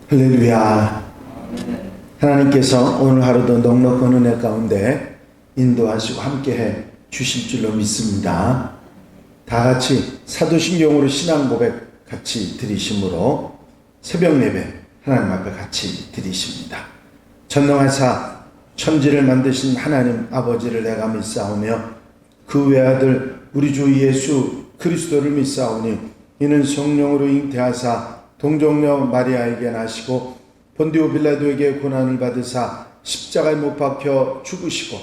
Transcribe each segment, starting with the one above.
할렐루야. 하나님께서 오늘 하루도 넉넉한 은혜 가운데 인도하시고 함께해 주실 줄로 믿습니다. 다 같이 사도신경으로 신앙 고백 같이 드리심으로 새벽 예배 하나님 앞에 같이 드리십니다. 전능하사 천지를 만드신 하나님 아버지를 내가 믿사오며 그 외아들 우리 주 예수 그리스도를 믿사오니 이는 성령으로 잉태하사 동정녀 마리아에게 나시고 본디오 빌라도에게 고난을 받으사 십자가에 못 박혀 죽으시고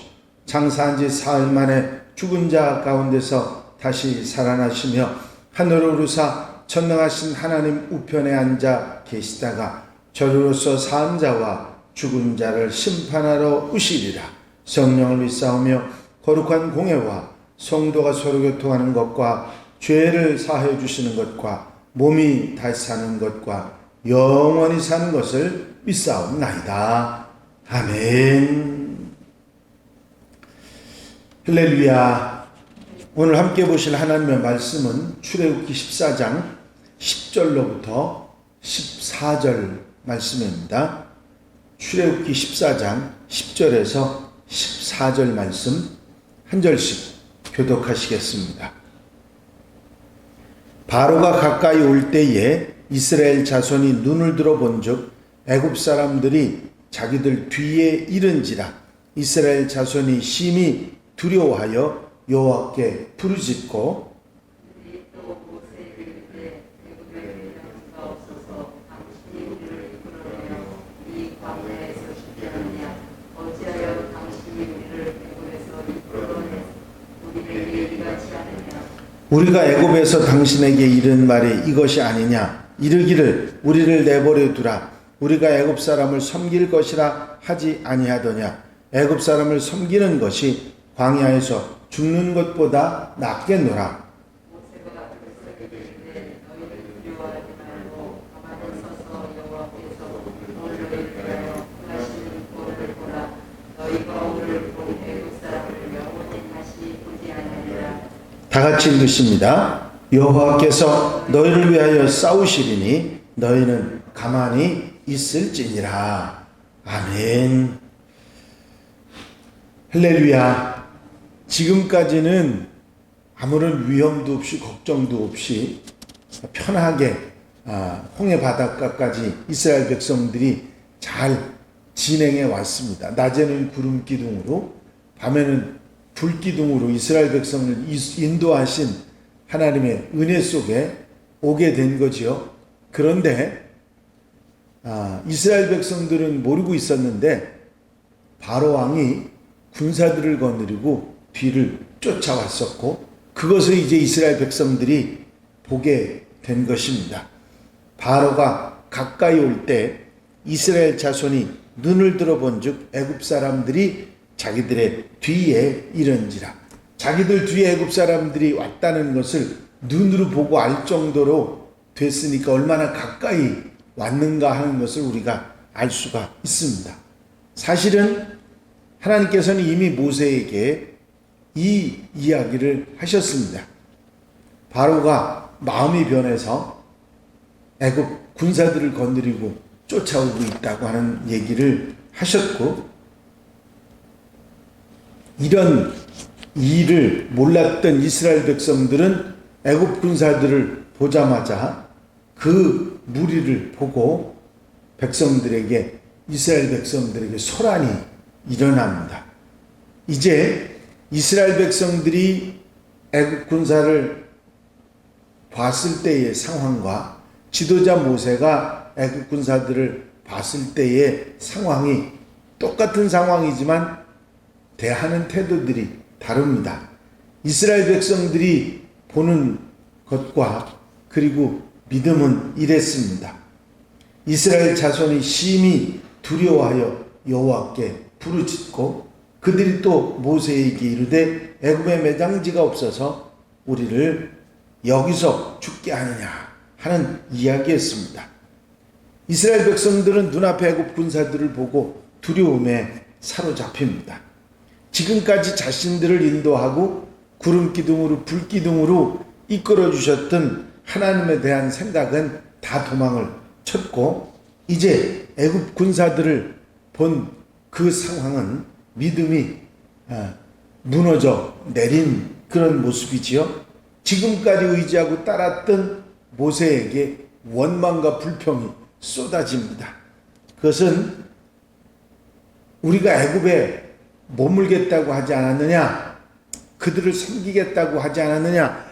장사한 지 사흘 만에 죽은 자 가운데서 다시 살아나시며 하늘로 오르사 전능하신 하나님 우편에 앉아 계시다가 저리로서 산 자와 죽은 자를 심판하러 오시리라. 성령을 믿사오며 거룩한 공회와 성도가 서로 교통하는 것과 죄를 사하여 주시는 것과 몸이 다시 사는 것과 영원히 사는 것을 믿사옵나이다. 아멘. 할렐루야. 오늘 함께 보실 하나님의 말씀은 출애굽기 14장 10절로부터 14절 말씀입니다. 출애굽기 14장 10절에서 14절 말씀 한 절씩 교독하시겠습니다. 바로가 가까이 올 때에 이스라엘 자손이 눈을 들어 본즉 애굽 사람들이 자기들 뒤에 이른지라. 이스라엘 자손이 심히 두려워하여 여호와께 부르짖고 우리가 애굽에서 당신에게 이른 말이 이것이 아니냐. 이르기를 우리를 내버려 두라. 우리가 애굽 사람을 섬길 것이라 하지 아니하더냐. 애굽 사람을 섬기는 것이 광야에서 죽는 것보다 낫겠노라. 다 같이 읽으십니다. 여호와께서 너희를 위하여 싸우시리니 너희는 가만히 있을지니라. 아멘. 할렐루야. 지금까지는 아무런 위험도 없이 걱정도 없이 편하게 홍해 바닷가까지 이스라엘 백성들이 잘 진행해 왔습니다. 낮에는 구름 기둥으로 밤에는 불 기둥으로 이스라엘 백성을 인도하신 하나님의 은혜 속에 오게 된 거지요. 그런데 이스라엘 백성들은 모르고 있었는데 바로 왕이 군사들을 거느리고 뒤를 쫓아왔었고 그것을 이제 이스라엘 백성들이 보게 된 것입니다. 바로가 가까이 올 때 이스라엘 자손이 눈을 들어본즉 애굽 사람들이 자기들의 뒤에 이른지라. 자기들 뒤에 애굽 사람들이 왔다는 것을 눈으로 보고 알 정도로 됐으니까 얼마나 가까이 왔는가 하는 것을 우리가 알 수가 있습니다. 사실은 하나님께서는 이미 모세에게 이 이야기를 하셨습니다. 바로가 마음이 변해서 애굽 군사들을 건드리고 쫓아오고 있다고 하는 얘기를 하셨고, 이런 일을 몰랐던 이스라엘 백성들은 애굽 군사들을 보자마자 그 무리를 보고 이스라엘 백성들에게 소란이 일어납니다. 이제 이스라엘 백성들이 애굽 군사를 봤을 때의 상황과 지도자 모세가 애굽 군사들을 봤을 때의 상황이 똑같은 상황이지만 대하는 태도들이 다릅니다. 이스라엘 백성들이 보는 것과 그리고 믿음은 이랬습니다. 이스라엘 자손이 심히 두려워하여 여호와께 부르짖고 그들이 또 모세에게 이르되 애굽에 매장지가 없어서 우리를 여기서 죽게 하느냐 하는 이야기였습니다. 이스라엘 백성들은 눈앞에 애굽 군사들을 보고 두려움에 사로잡힙니다. 지금까지 자신들을 인도하고 구름 기둥으로 불 기둥으로 이끌어 주셨던 하나님에 대한 생각은 다 도망을 쳤고, 이제 애굽 군사들을 본 그 상황은 믿음이 무너져 내린 그런 모습이지요. 지금까지 의지하고 따랐던 모세에게 원망과 불평이 쏟아집니다. 그것은 우리가 애굽에 머물겠다고 하지 않았느냐, 그들을 섬기겠다고 하지 않았느냐,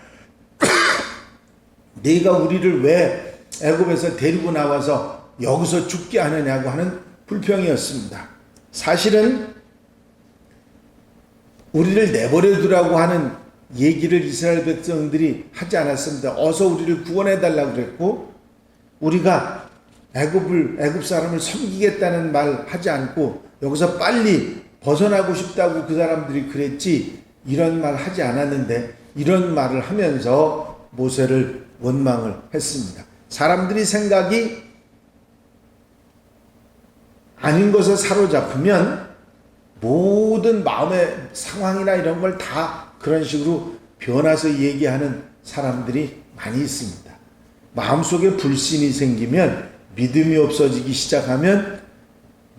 네가 우리를 왜 애굽에서 데리고 나와서 여기서 죽게 하느냐고 하는 불평이었습니다. 사실은 우리를 내버려 두라고 하는 얘기를 이스라엘 백성들이 하지 않았습니다. 어서 우리를 구원해 달라고 그랬고, 우리가 애굽 사람을 섬기겠다는 말 하지 않고 여기서 빨리 벗어나고 싶다고 그 사람들이 그랬지, 이런 말 하지 않았는데 이런 말을 하면서 모세를 원망을 했습니다. 사람들이 생각이 아닌 것에 사로잡으면 모든 마음의 상황이나 이런 걸 다 그런 식으로 변화서 얘기하는 사람들이 많이 있습니다. 마음속에 불신이 생기면, 믿음이 없어지기 시작하면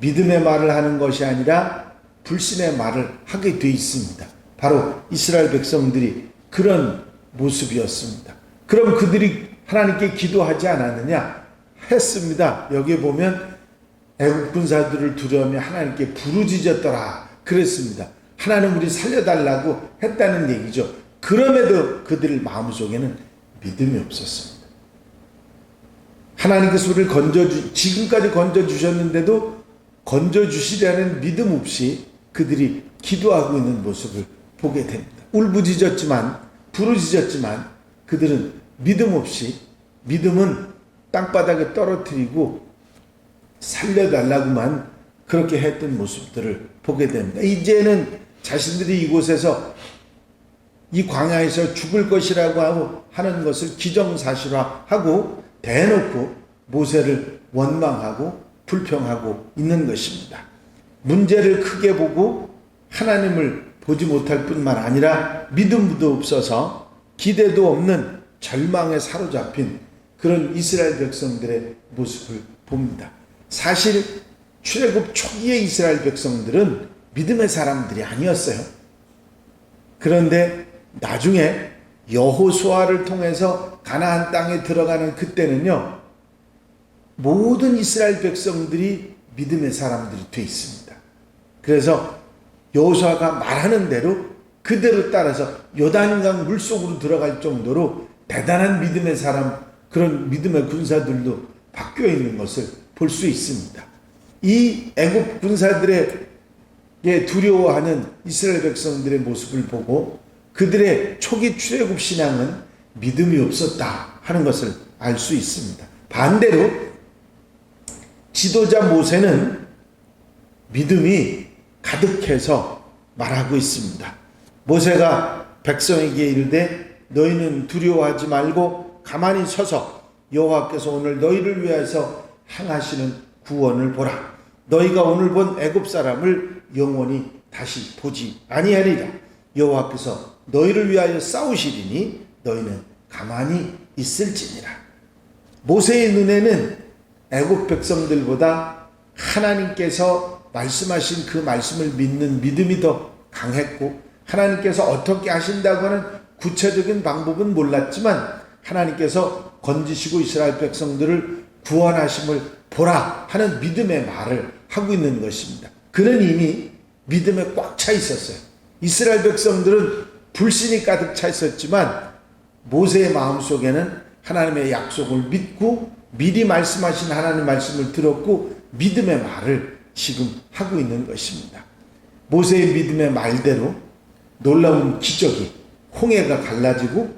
믿음의 말을 하는 것이 아니라 불신의 말을 하게 돼 있습니다. 바로 이스라엘 백성들이 그런 모습이었습니다. 그럼 그들이 하나님께 기도하지 않았느냐? 했습니다. 여기에 보면 애굽 군사들을 두려워하며 하나님께 부르짖었더라 그랬습니다. 하나님 우리 살려달라고 했다는 얘기죠. 그럼에도 그들 마음속에는 믿음이 없었습니다. 하나님께서 우리를 지금까지 건져주셨는데도 건져주시려는 믿음 없이 그들이 기도하고 있는 모습을 보게 됩니다. 울부짖었지만, 부르짖었지만 그들은 믿음 없이, 믿음은 땅바닥에 떨어뜨리고 살려달라고만 그렇게 했던 모습들을 보게 됩니다. 이제는 자신들이 이곳에서, 이 광야에서 죽을 것이라고 하는 것을 기정사실화하고 대놓고 모세를 원망하고 불평하고 있는 것입니다. 문제를 크게 보고 하나님을 보지 못할 뿐만 아니라 믿음도 없어서 기대도 없는 절망에 사로잡힌 그런 이스라엘 백성들의 모습을 봅니다. 사실 출애굽 초기의 이스라엘 백성들은 믿음의 사람들이 아니었어요. 그런데 나중에 여호수아를 통해서 가나안 땅에 들어가는 그때는요, 모든 이스라엘 백성들이 믿음의 사람들이 돼 있습니다. 그래서 여호수아가 말하는 대로 그대로 따라서 요단강 물속으로 들어갈 정도로 대단한 믿음의 사람, 그런 믿음의 군사들도 바뀌어 있는 것을 볼 수 있습니다. 이 애굽 군사들에게 두려워하는 이스라엘 백성들의 모습을 보고 그들의 초기 출애굽 신앙은 믿음이 없었다 하는 것을 알 수 있습니다. 반대로 지도자 모세는 믿음이 가득해서 말하고 있습니다. 모세가 백성에게 이르되 너희는 두려워하지 말고 가만히 서서 여호와께서 오늘 너희를 위하여서 행하시는 구원을 보라. 너희가 오늘 본 애굽 사람을 영원히 다시 보지 아니하리라. 여호와께서 너희를 위하여 싸우시리니 너희는 가만히 있을지니라. 모세의 눈에는 애굽 백성들보다 하나님께서 말씀하신 그 말씀을 믿는 믿음이 더 강했고, 하나님께서 어떻게 하신다고 하는 구체적인 방법은 몰랐지만 하나님께서 건지시고 이스라엘 백성들을 구원하심을 보라 하는 믿음의 말을 하고 있는 것입니다. 그는 이미 믿음에 꽉 차 있었어요. 이스라엘 백성들은 불신이 가득 차 있었지만 모세의 마음속에는 하나님의 약속을 믿고 미리 말씀하신 하나님 말씀을 들었고 믿음의 말을 지금 하고 있는 것입니다. 모세의 믿음의 말대로 놀라운 기적이, 홍해가 갈라지고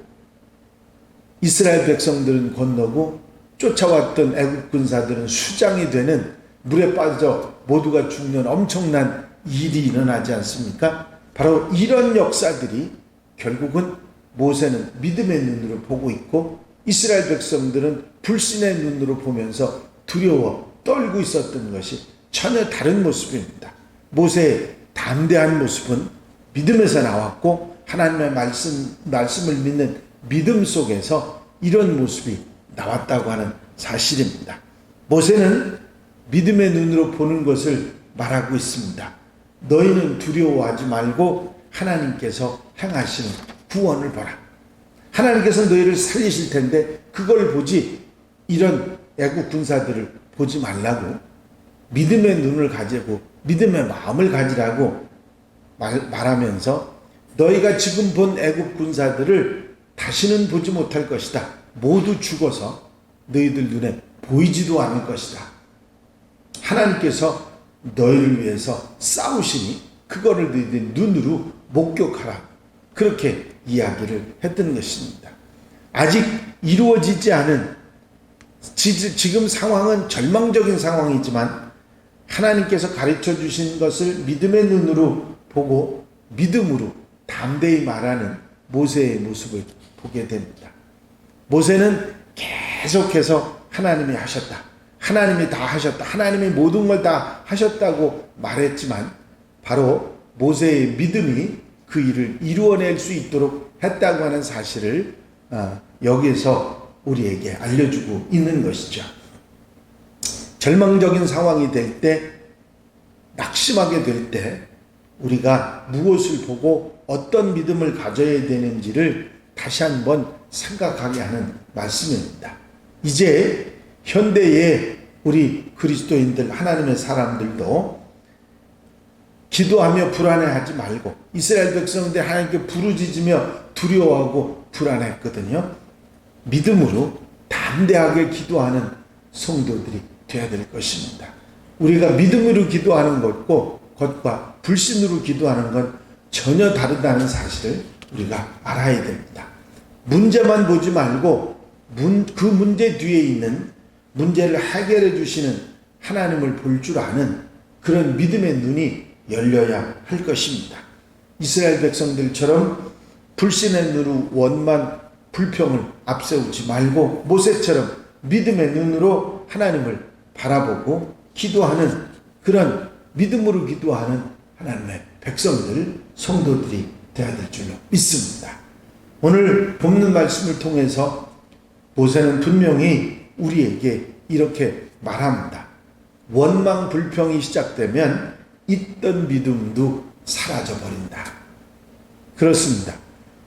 이스라엘 백성들은 건너고 쫓아왔던 애굽 군사들은 수장이 되는, 물에 빠져 모두가 죽는 엄청난 일이 일어나지 않습니까? 바로 이런 역사들이 결국은 모세는 믿음의 눈으로 보고 있고 이스라엘 백성들은 불신의 눈으로 보면서 두려워 떨고 있었던 것이 전혀 다른 모습입니다. 모세의 담대한 모습은 믿음에서 나왔고 하나님의 말씀을 믿는 믿음 속에서 이런 모습이 나왔다고 하는 사실입니다. 모세는 믿음의 눈으로 보는 것을 말하고 있습니다. 너희는 두려워하지 말고 하나님께서 행하시는 구원을 보라. 하나님께서 너희를 살리실 텐데 그걸 보지 이런 애국 군사들을 보지 말라고 믿음의 눈을 가지고 믿음의 마음을 가지라고 말하면서 너희가 지금 본 애국 군사들을 다시는 보지 못할 것이다. 모두 죽어서 너희들 눈에 보이지도 않을 것이다. 하나님께서 너희를 위해서 싸우시니 그거를 너희들 눈으로 목격하라. 그렇게 이야기를 했던 것입니다. 아직 이루어지지 않은 지금 상황은 절망적인 상황이지만 하나님께서 가르쳐 주신 것을 믿음의 눈으로 보고 믿음으로 담대히 말하는 모세의 모습을 보게 됩니다. 모세는 계속해서 하나님이 하셨다. 하나님이 다 하셨다. 하나님이 모든 걸 다 하셨다고 말했지만 바로 모세의 믿음이 그 일을 이루어낼 수 있도록 했다고 하는 사실을 여기에서 우리에게 알려주고 있는 것이죠. 절망적인 상황이 될 때, 낙심하게 될 때 우리가 무엇을 보고 어떤 믿음을 가져야 되는지를 다시 한번 생각하게 하는 말씀입니다. 이제 현대의 우리 그리스도인들, 하나님의 사람들도 기도하며 불안해하지 말고 이스라엘 백성들 하나님께 부르짖으며 두려워하고 불안했거든요. 믿음으로 담대하게 기도하는 성도들이 되어야 될 것입니다. 우리가 믿음으로 기도하는 것과 불신으로 기도하는 건 전혀 다르다는 사실을 우리가 알아야 됩니다. 문제만 보지 말고 그 문제 뒤에 있는 문제를 해결해 주시는 하나님을 볼 줄 아는 그런 믿음의 눈이 열려야 할 것입니다. 이스라엘 백성들처럼 불신의 눈으로 원만 불평을 앞세우지 말고 모세처럼 믿음의 눈으로 하나님을 바라보고 기도하는 그런 믿음으로 기도하는 하나님의 백성들, 성도들이 되어야 될 줄로 믿습니다. 오늘 본문 말씀을 통해서 모세는 분명히 우리에게 이렇게 말합니다. 원망 불평이 시작되면 있던 믿음도 사라져버린다. 그렇습니다.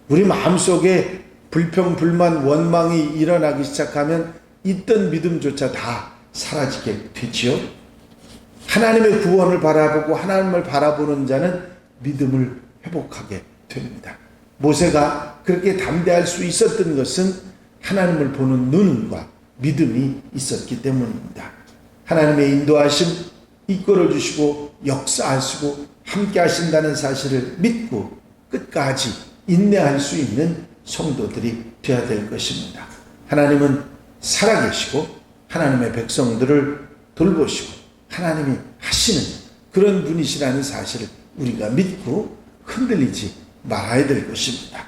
우리 마음속에 불평, 불만, 원망이 일어나기 시작하면 있던 믿음조차 다 사라지게 되지요. 하나님의 구원을 바라보고 하나님을 바라보는 자는 믿음을 회복하게 됩니다. 모세가 그렇게 담대할 수 있었던 것은 하나님을 보는 눈과 믿음이 있었기 때문입니다. 하나님의 인도하심, 이끌어 주시고 역사하시고 함께 하신다는 사실을 믿고 끝까지 인내할 수 있는 성도들이 되어야 될 것입니다. 하나님은 살아계시고 하나님의 백성들을 돌보시고 하나님이 하시는 그런 분이시라는 사실을 우리가 믿고 흔들리지 말아야 될 것입니다.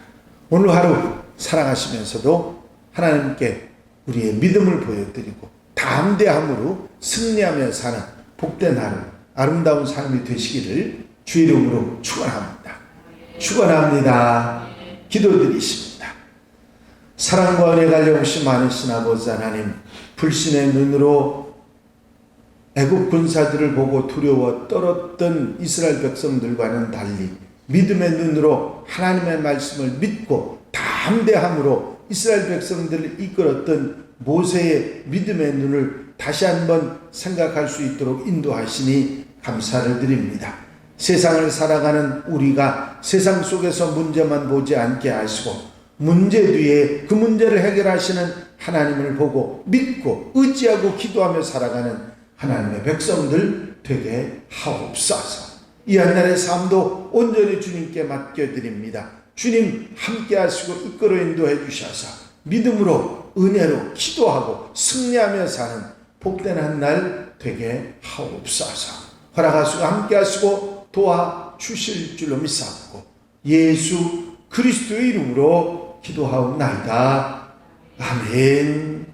오늘 하루 살아가시면서도 하나님께 우리의 믿음을 보여드리고 담대함으로 승리하며 사는 복된 하루, 아름다운 삶이 되시기를 주의 이름으로 축원합니다. 축원합니다. 기도드리십니다. 사랑과 은혜 갈려오심 많으신 아버지 하나님, 불신의 눈으로 애국 군사들을 보고 두려워 떨었던 이스라엘 백성들과는 달리 믿음의 눈으로 하나님의 말씀을 믿고 담대함으로 이스라엘 백성들을 이끌었던 모세의 믿음의 눈을 다시 한번 생각할 수 있도록 인도하시니 감사를 드립니다. 세상을 살아가는 우리가 세상 속에서 문제만 보지 않게 하시고 문제 뒤에 그 문제를 해결하시는 하나님을 보고 믿고 의지하고 기도하며 살아가는 하나님의 백성들 되게 하옵소서. 이 한날의 삶도 온전히 주님께 맡겨드립니다. 주님 함께 하시고 이끌어 인도해 주셔서 믿음으로 은혜로 기도하고 승리하며 사는 복된 한날 되게 하옵소서. 허락하시고 함께 하시고 도와주실 줄로 믿사옵고 예수 그리스도의 이름으로 기도하옵나이다. 아멘.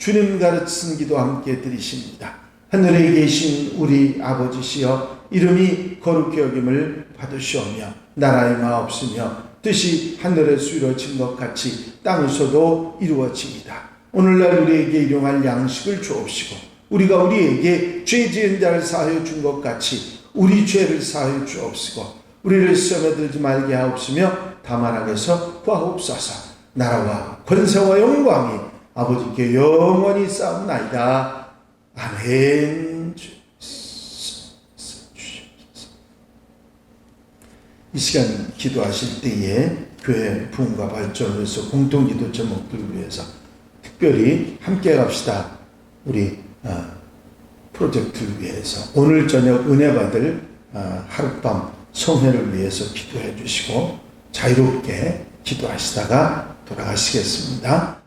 주님 가르치신 기도 함께 드리십니다. 하늘에 계신 우리 아버지시여 이름이 거룩히 여김을 받으시오며 나라의 마옵시며 뜻이 하늘에서 이루어진 것 같이 땅에서도 이루어집니다. 오늘날 우리에게 일용할 양식을 주옵시고 우리가 우리에게 죄 지은 자를 사하여 준 것 같이 우리 죄를 사하여 주옵시고 우리를 시험에 들지 말게 하옵시며 다만 악에서 구하옵소서. 나라와 권세와 영광이 아버지께 영원히 쌓옵나이다. 아멘. 이 시간 기도하실 때에 교회 부흥과 발전을 위해서 공동기도 제목들을 위해서 특별히 함께 갑시다. 우리 프로젝트를 위해서 오늘 저녁 은혜 받을 하룻밤 성회를 위해서 기도해 주시고 자유롭게 기도하시다가 돌아가시겠습니다.